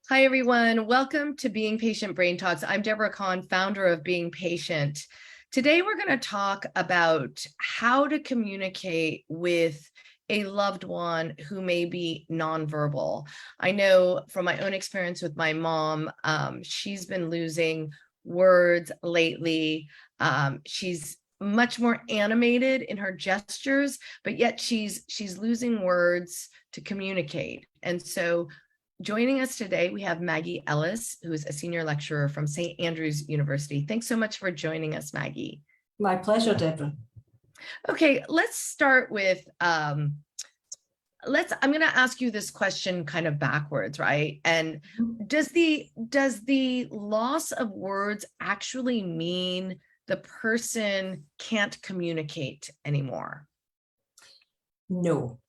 Hi, everyone. Welcome to Being Patient Brain Talks. I'm Deborah Kahn, founder of Being Patient. Today, we're going to talk about how to communicate with a loved one who may be nonverbal. I know from my own experience with my mom, she's been losing words lately. She's much more animated in her gestures, but yet she's losing words to communicate. And so joining us today, we have Maggie Ellis, who is a senior lecturer from St. Andrews University. Thanks so much for joining us, Maggie. My pleasure, Deborah. Okay, let's start with, I'm going to ask you this question kind of backwards, right? And does the loss of words actually mean the person can't communicate anymore? No.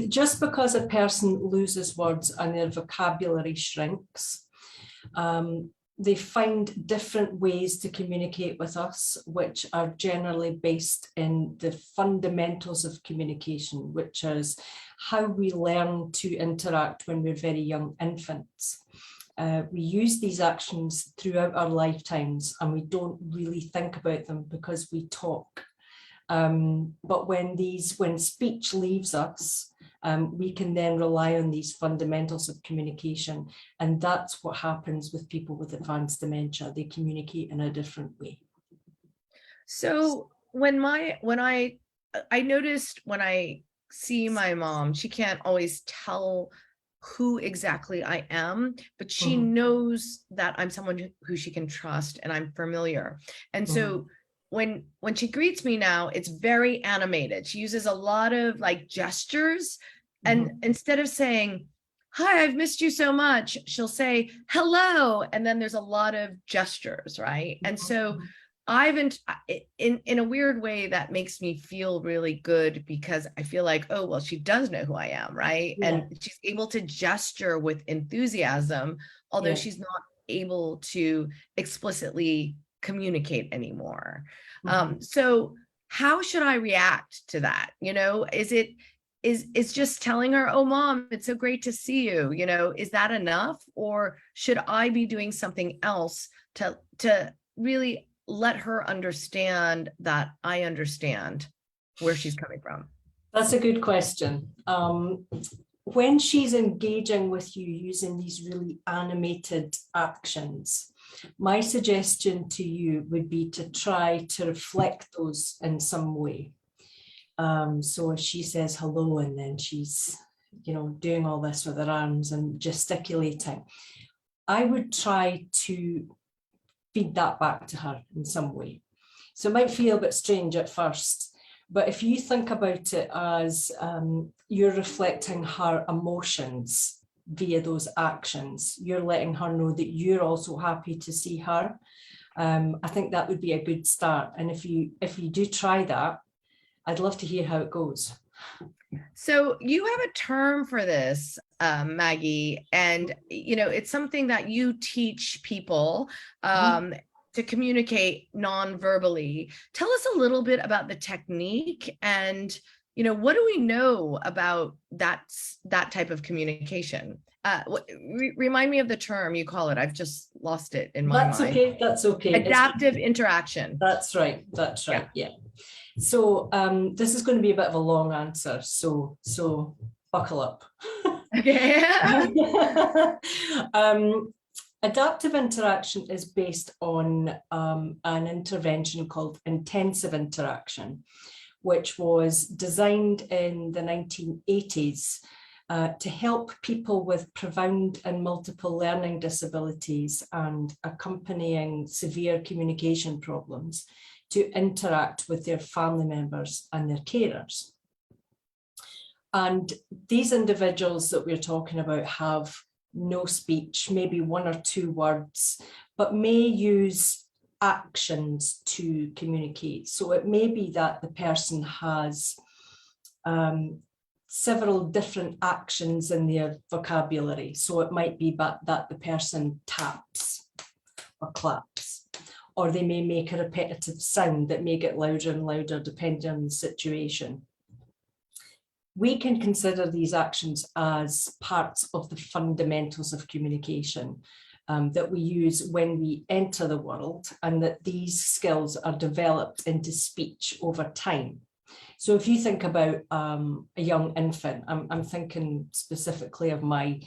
Just because a person loses words and their vocabulary shrinks, they find different ways to communicate with us, which are generally based in the fundamentals of communication, which is how we learn to interact when we're very young infants. We use these actions throughout our lifetimes and we don't really think about them because we talk. But when speech leaves us, we can then rely on these fundamentals of communication. And that's what happens with people with advanced dementia. They communicate in a different way. So when I noticed when I see my mom, she can't always tell who exactly I am, but she knows that I'm someone who she can trust and I'm familiar. And so when she greets me now, it's very animated. She uses a lot of like gestures, and instead of saying, "Hi, I've missed you so much," she'll say, "Hello," and then there's a lot of gestures, right? And so I've in a weird way that makes me feel really good, because I feel like, oh, well, she does know who I am, right? Yeah. And she's able to gesture with enthusiasm, although she's not able to explicitly communicate anymore. So how should I react to that? Is just telling her, "Oh, mom, it's so great to see you," is that enough? Or should I be doing something else to really let her understand that I understand where she's coming from? That's a good question. When she's engaging with you using these really animated actions, my suggestion to you would be to try to reflect those in some way. So if she says hello and then she's, doing all this with her arms and gesticulating, I would try to feed that back to her in some way. So it might feel a bit strange at first, but if you think about it as you're reflecting her emotions via those actions, you're letting her know that you're also happy to see her. I think that would be a good start. And if you do try that, I'd love to hear how it goes. So you have a term for this, Maggie, and it's something that you teach people to communicate non-verbally. Tell us a little bit about the technique, and what do we know about that type of communication? Remind me of the term you call it. I've just lost it in my mind. That's okay. That's okay. Adaptive interaction. That's right. That's right. Yeah. So this is going to be a bit of a long answer, so buckle up. Okay. Adaptive interaction is based on an intervention called intensive interaction, which was designed in the 1980s to help people with profound and multiple learning disabilities and accompanying severe communication problems to interact with their family members and their carers. And these individuals that we're talking about have no speech, maybe one or two words, but may use actions to communicate. So it may be that the person has several different actions in their vocabulary. So it might be that the person taps or claps, or they may make a repetitive sound that may get louder and louder depending on the situation. we can consider these actions as parts of the fundamentals of communication that we use when we enter the world, and that these skills are developed into speech over time. So if you think about a young infant, I'm thinking specifically of my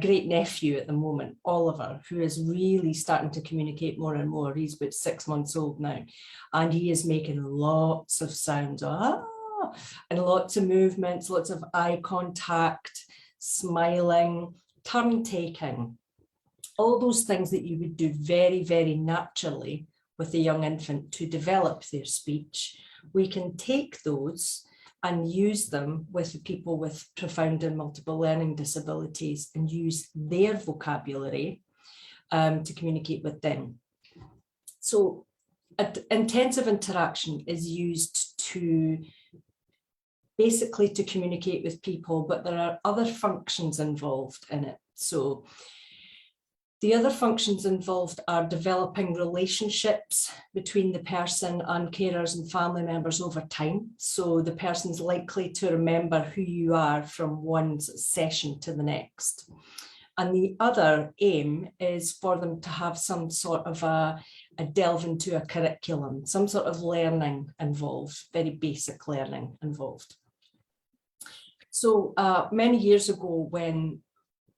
great nephew at the moment, Oliver, who is really starting to communicate more and more. He's about 6 months old now, and he is making lots of sounds, and lots of movements, lots of eye contact, smiling, turn taking, all those things that you would do very, very naturally with a young infant to develop their speech. We can take those and use them with the people with profound and multiple learning disabilities and use their vocabulary to communicate with them. So intensive interaction is used to basically to communicate with people, but there are other functions involved in it. So the other functions involved are developing relationships between the person and carers and family members over time. So the person's likely to remember who you are from one session to the next. And the other aim is for them to have some sort of a delve into a curriculum, some sort of learning involved, very basic learning involved. So many years ago, when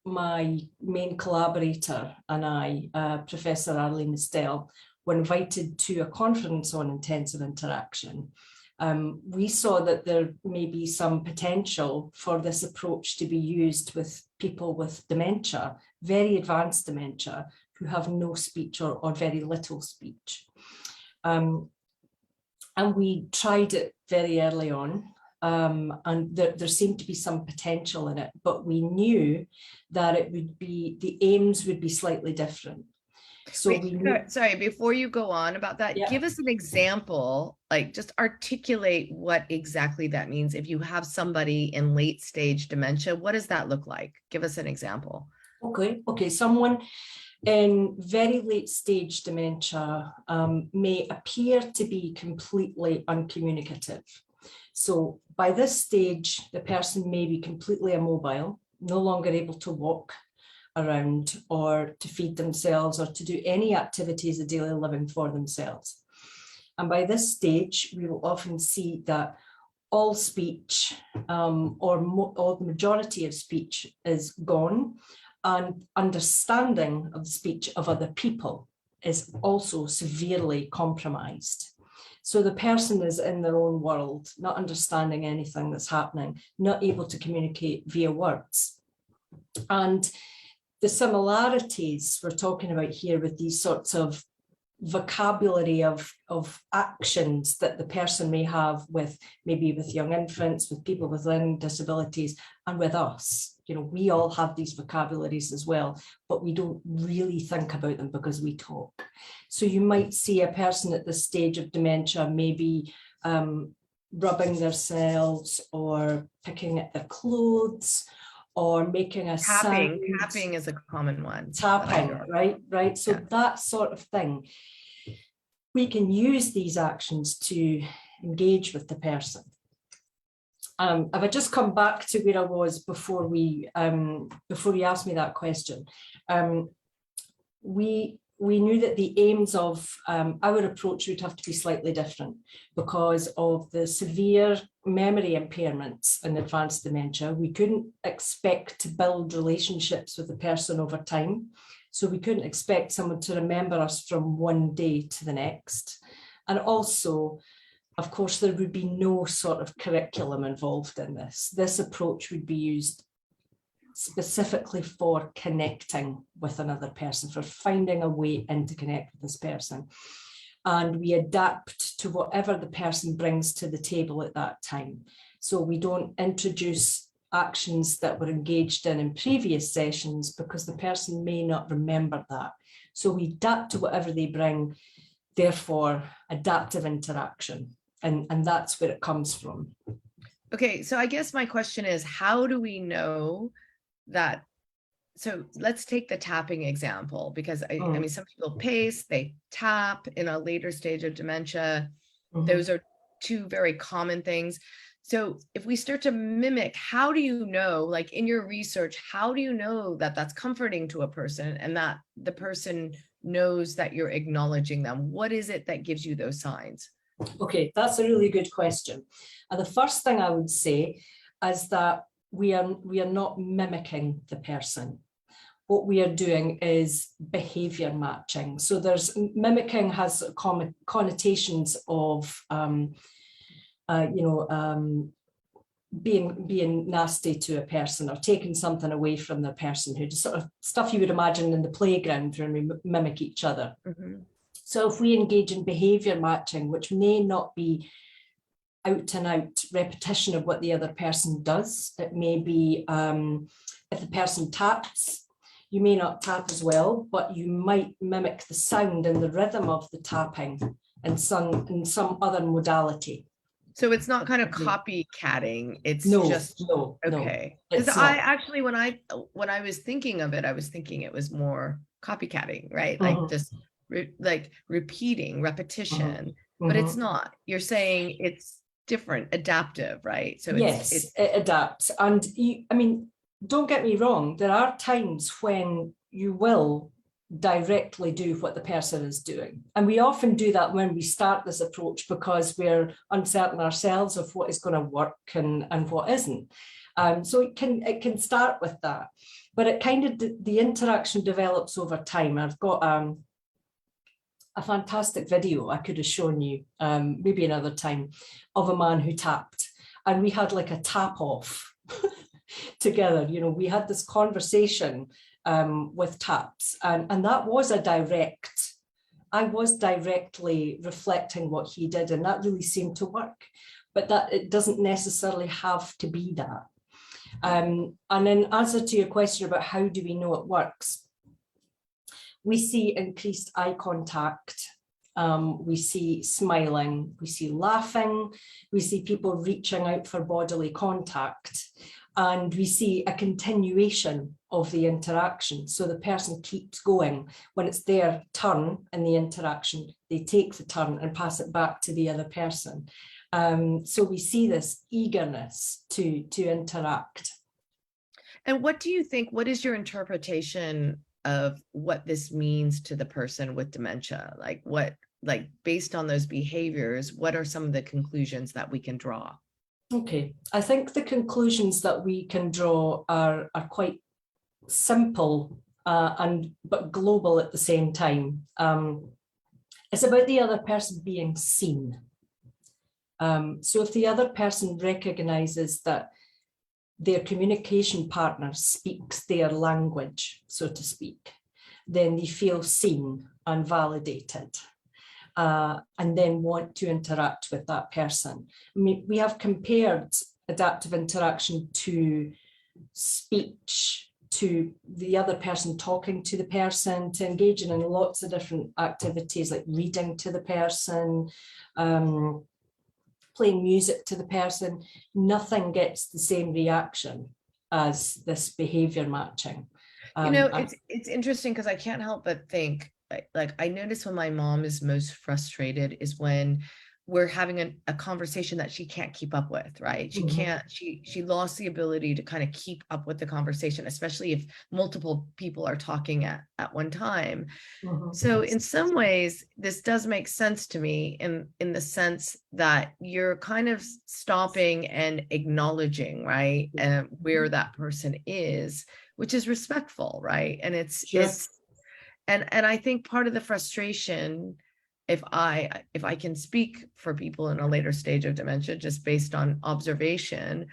my main collaborator and I, Professor Arlene Estelle, were invited to a conference on intensive interaction, we saw that there may be some potential for this approach to be used with people with dementia, very advanced dementia, who have no speech or very little speech. And we tried it very early on. And there seemed to be some potential in it, but we knew that it would be, the aims would be slightly different. So Wait, sorry, before you go on about that, Yeah. give us an example, like just articulate what exactly that means. If you have somebody in late stage dementia, what does that look like? Give us an example. Okay, someone in very late stage dementia may appear to be completely uncommunicative. So by this stage, the person may be completely immobile, no longer able to walk around or to feed themselves or to do any activities of daily living for themselves. And by this stage, we will often see that all speech or the majority of speech is gone, and understanding of the speech of other people is also severely compromised. So the person is in their own world, not understanding anything that's happening, not able to communicate via words. And the similarities we're talking about here with these sorts of vocabulary of actions that the person may have with maybe with young infants, with people with learning disabilities, and with us. You know, we all have these vocabularies as well, but we don't really think about them because we talk. So you might see a person at this stage of dementia maybe rubbing themselves or picking at their clothes or making a sound. Tapping is a common one. Tapping, right. So yeah. That sort of thing. We can use these actions to engage with the person. If I just come back to where I was before you asked me that question, we knew that the aims of our approach would have to be slightly different because of the severe memory impairments in advanced dementia. We couldn't expect to build relationships with the person over time. So we couldn't expect someone to remember us from one day to the next. And also, of course, there would be no sort of curriculum involved in this. This approach would be used specifically for connecting with another person, for finding a way in to connect with this person. And we adapt to whatever the person brings to the table at that time. So we don't introduce actions that were engaged in previous sessions because the person may not remember that. So we adapt to whatever they bring, therefore adaptive interaction. And that's where it comes from. Okay, so I guess my question is, how do we know that? So let's take the tapping example, because I mean, some people pace, they tap in a later stage of dementia. Those are two very common things. So if we start to mimic, how do you know, like in your research, how do you know that that's comforting to a person and that the person knows that you're acknowledging them? What is it that gives you those signs? Okay, that's a really good question. And the first thing I would say is that we are not mimicking the person. What we are doing is behavior matching. So there's mimicking has connotations of being nasty to a person or taking something away from the person, who just sort of stuff you would imagine in the playground when we mimic each other. Mm-hmm. So if we engage in behavior matching, which may not be out and out repetition of what the other person does, it may be if the person taps, you may not tap as well, but you might mimic the sound and the rhythm of the tapping in some other modality. So it's not kind of copycatting. It's no, okay. Because I actually, when I was thinking of it, I was thinking it was more copycatting, right? Like just like repeating, repetition, but it's not. You're saying it's different, adaptive, right? So it adapts. And I mean, don't get me wrong, there are times when you will directly do what the person is doing. And we often do that when we start this approach because we're uncertain ourselves of what is going to work and what isn't. So it can start with that, but it kind of, the interaction develops over time. I've got a fantastic video I could have shown you maybe another time of a man who tapped, and we had like a tap off together. You know, we had this conversation with taps, and that was I was directly reflecting what he did, and that really seemed to work, but that it doesn't necessarily have to be that. And in answer to your question about how do we know it works, we see increased eye contact, we see smiling, we see laughing, we see people reaching out for bodily contact, and we see a continuation of the interaction. So the person keeps going. When it's their turn in the interaction, they take the turn and pass it back to the other person. So we see this eagerness to interact. And what do you think, what is your interpretation of what this means to the person with dementia? Like based on those behaviors, what are some of the conclusions that we can draw? Okay, I think the conclusions that we can draw are quite simple but global at the same time. It's about the other person being seen. So if the other person recognizes that their communication partner speaks their language, so to speak, then they feel seen and validated. And then want to interact with that person. I mean, we have compared adaptive interaction to speech, to the other person talking to the person, to engaging in lots of different activities like reading to the person, playing music to the person. Nothing gets the same reaction as this behavior matching. You know, it's interesting because I can't help but think, like I notice when my mom is most frustrated is when we're having a conversation that she can't keep up with, right? She can't, she lost the ability to kind of keep up with the conversation, especially if multiple people are talking at one time. So in some ways, this does make sense to me in the sense that you're kind of stopping and acknowledging, right? And where that person is, which is respectful, right? And it's and I think part of the frustration, if I can speak for people in a later stage of dementia, just based on observation,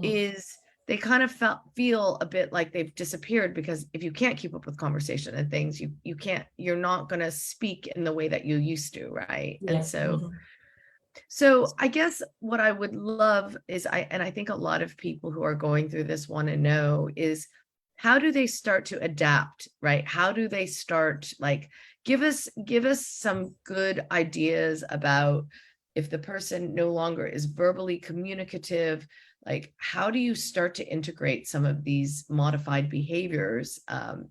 is they kind of feel a bit like they've disappeared, because if you can't keep up with conversation and things, you're not going to speak in the way that you used to, right? And so I guess what I would love is, I think a lot of people who are going through this want to know is, how do they start to adapt, right? How do they start, like, give us some good ideas about if the person no longer is verbally communicative, like how do you start to integrate some of these modified behaviors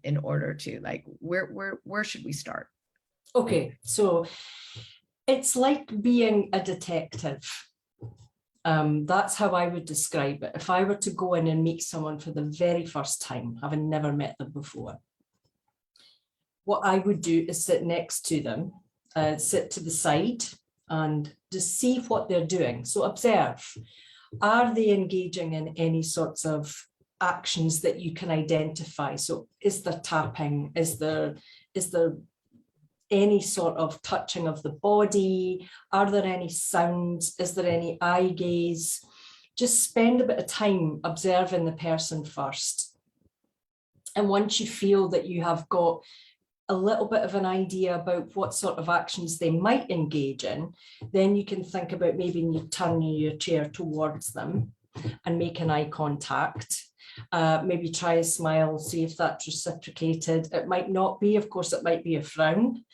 in order to, like, where should we start? Okay, so it's like being a detective. That's how I would describe it. If I were to go in and meet someone for the very first time, having never met them before, what I would do is sit next to them, sit to the side, and just see what they're doing. So observe, are they engaging in any sorts of actions that you can identify? So is there tapping? Is there any sort of touching of the body? Are there any sounds? Is there any eye gaze? Just spend a bit of time observing the person first. And once you feel that you have got a little bit of an idea about what sort of actions they might engage in, then you can think about maybe you turning your chair towards them and making eye contact. Maybe try a smile, see if that's reciprocated. It might not be, of course, it might be a frown.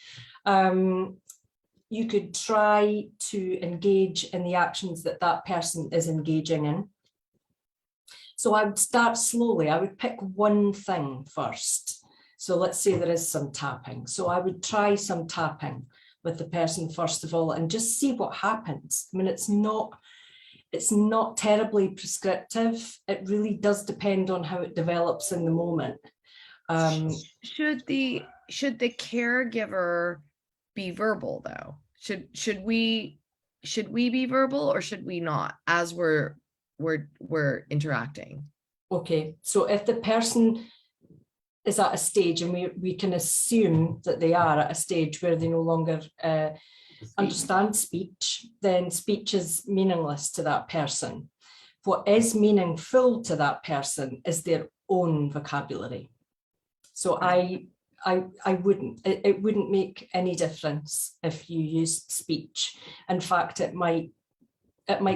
You could try to engage in the actions that that person is engaging in. So I would start slowly. I would pick one thing first. So let's say there is some tapping. So I would try some tapping with the person first of all and just see what happens. I mean, it's not terribly prescriptive. It really does depend on how it develops in the moment. Should the caregiver be verbal though? Should we be verbal or should we not as we're interacting? Okay, so if the person is at a stage, and we can assume that they are at a stage where they no longer understand speech, then speech is meaningless to that person. What is meaningful to that person is their own vocabulary. So it wouldn't make any difference if you used speech. In fact, it might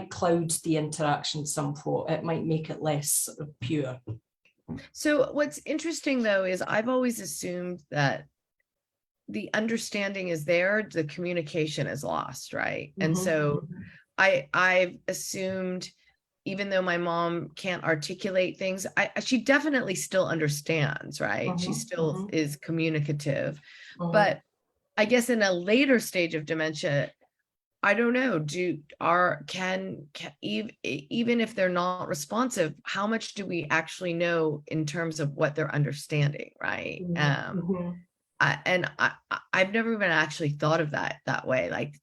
cloud the interaction somewhat. It might make it less sort of pure. So what's interesting though is I've always assumed that the understanding is there, the communication is lost, right? And so I've assumed, even though my mom can't articulate things, she definitely still understands, right? She still is communicative. But I guess in a later stage of dementia, I don't know, even if they're not responsive, how much do we actually know in terms of what they're understanding, right? I've never even actually thought of that way. Like,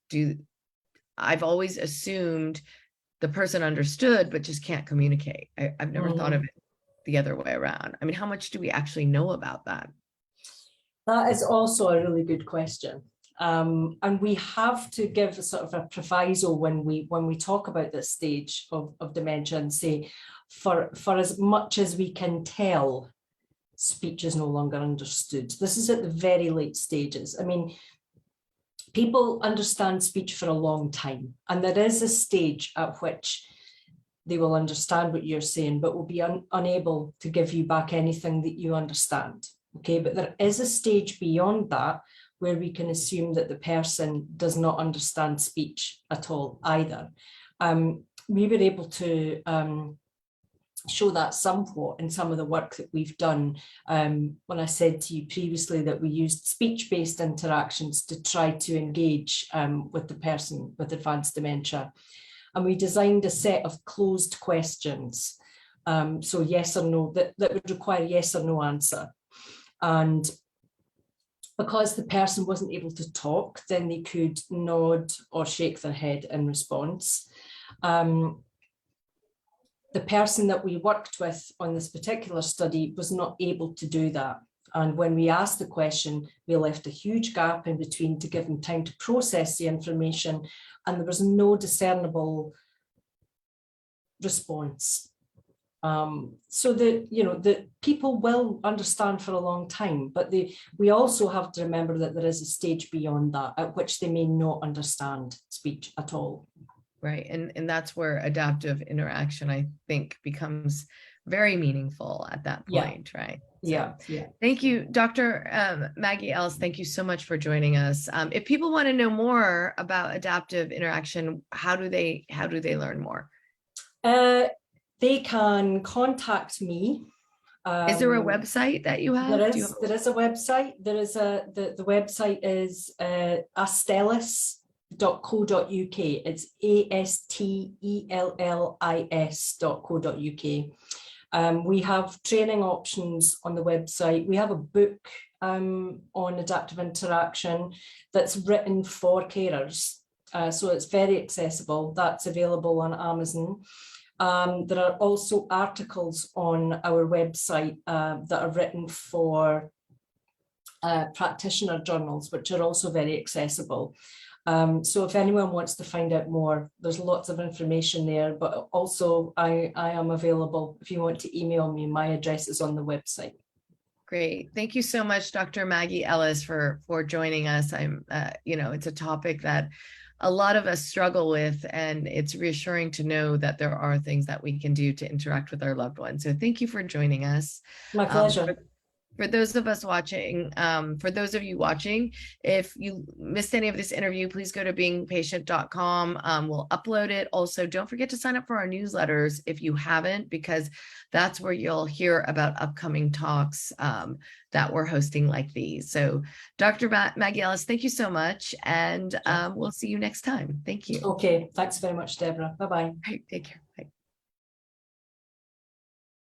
I've always assumed the person understood, but just can't communicate. I've never thought of it the other way around. I mean, how much do we actually know about that? That is also a really good question. And we have to give a sort of a proviso when we talk about this stage of dementia and say, for as much as we can tell, speech is no longer understood. This is at the very late stages. I mean, people understand speech for a long time, and there is a stage at which they will understand what you're saying, but will be unable to give you back anything that you understand. Okay, but there is a stage beyond that where we can assume that the person does not understand speech at all either. We were able to show that somewhat in some of the work that we've done. When I said to you previously that we used speech-based interactions to try to engage with the person with advanced dementia. And we designed a set of closed questions. So yes or no, that would require yes or no answer. And because the person wasn't able to talk, then they could nod or shake their head in response. The person that we worked with on this particular study was not able to do that. And when we asked the question, we left a huge gap in between to give them time to process the information, and there was no discernible response. So that people will understand for a long time, but we also have to remember that there is a stage beyond that at which they may not understand speech at all. Right, and that's where adaptive interaction, I think, becomes very meaningful at that point, right? So, yeah. Thank you, Dr. Maggie Ellis. Thank you so much for joining us. If people want to know more about adaptive interaction, how do they learn more? They can contact me. Is there a website that you have? There is a website. The website is Ellis, astellis.co.uk. It's astellis.co.uk. We have training options on the website. We have a book on adaptive interaction that's written for carers. So it's very accessible. That's available on Amazon. There are also articles on our website that are written for practitioner journals, which are also very accessible. So if anyone wants to find out more, there's lots of information there, but also I am available if you want to email me. My address is on the website. Great. Thank you so much, Dr. Maggie Ellis, for joining us. It's a topic that a lot of us struggle with, and it's reassuring to know that there are things that we can do to interact with our loved ones. So thank you for joining us. My pleasure. For those of us watching, for those of you watching, if you missed any of this interview, please go to beingpatient.com. We'll upload it. Also, don't forget to sign up for our newsletters if you haven't, because that's where you'll hear about upcoming talks that we're hosting like these. So Dr. Maggie Ellis, thank you so much. And we'll see you next time. Thank you. Okay, thanks very much, Deborah. Bye-bye. All right, take care. Bye.